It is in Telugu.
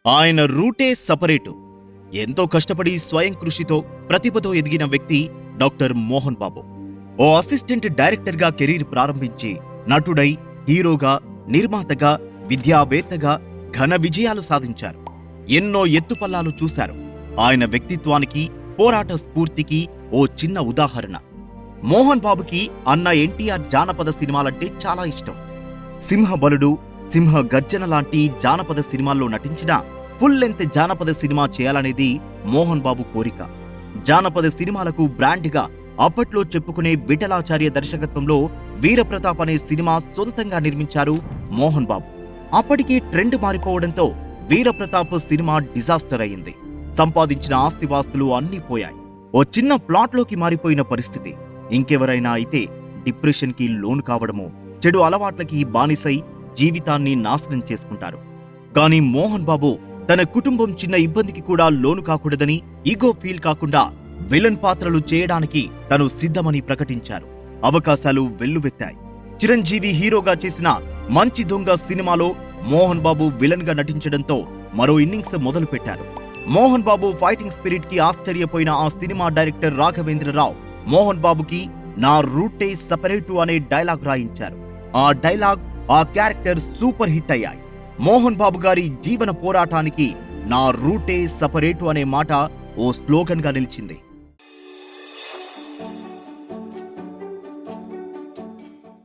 ఆయన రూటే సపరేటు. ఎంతో కష్టపడి స్వయం కృషితో ప్రతిభతో ఎదిగిన వ్యక్తి డాక్టర్ మోహన్ బాబు. ఓ అసిస్టెంట్ డైరెక్టర్గా కెరీర్ ప్రారంభించి నటుడై, హీరోగా, నిర్మాతగా, విద్యావేత్తగా ఘన విజయాలు సాధించారు. ఎన్నో ఎత్తుపల్లాలు చూశారు. ఆయన వ్యక్తిత్వానికి, పోరాట స్ఫూర్తికి ఓ చిన్న ఉదాహరణ. మోహన్ బాబుకి అన్న ఎన్టీఆర్ జానపద సినిమాలంటే చాలా ఇష్టం. సింహబలుడు, సింహ గర్జన లాంటి జానపద సినిమాల్లో నటించిన ఫుల్ లెంత్ జానపద సినిమా చేయాలనేది మోహన్ బాబు కోరిక. జానపద సినిమాలకు బ్రాండ్గా అప్పట్లో చెప్పుకునే విఠలాచార్య దర్శకత్వంలో వీరప్రతాప్ అనే సినిమా సొంతంగా నిర్మించారు మోహన్ బాబు. అప్పటికే ట్రెండ్ మారిపోవడంతో వీరప్రతాప్ సినిమా డిజాస్టర్ అయింది. సంపాదించిన ఆస్తిపాస్తులు అన్నీ పోయాయి. ఓ చిన్న ప్లాట్లోకి మారిపోయిన పరిస్థితి. ఇంకెవరైనా అయితే డిప్రెషన్కి లోను కావడమో, చెడు అలవాట్లకి బానిసై జీవితాన్ని నాశనం చేసుకుంటారు. కానీ మోహన్ బాబు తన కుటుంబం చిన్న ఇబ్బందికి కూడా లోను కాకూడదని, ఈగో ఫీల్ కాకుండా విలన్ పాత్రలు చేయడానికి తను సిద్ధమని ప్రకటించారు. అవకాశాలు వెల్లువెత్తాయి. చిరంజీవి హీరోగా చేసిన మంచి దొంగ సినిమాలో మోహన్ బాబు విలన్ గా నటించడంతో మరో ఇన్నింగ్స్ మొదలుపెట్టారు. మోహన్ బాబు ఫైటింగ్ స్పిరిట్ కి ఆశ్చర్యపోయిన ఆ సినిమా డైరెక్టర్ రాఘవేంద్రరావు మోహన్ బాబుకి "నా రూటే సపరేటు" అనే డైలాగ్ రాయించారు. ఆ డైలాగ్, ఆ క్యారెక్టర్ సూపర్ హిట్ అయ్యాయి. మోహన్ బాబు గారి జీవన పోరాటానికి "నా రూటే సపరేటు" అనే మాట ఓ స్లోగన్ గా నిలిచింది.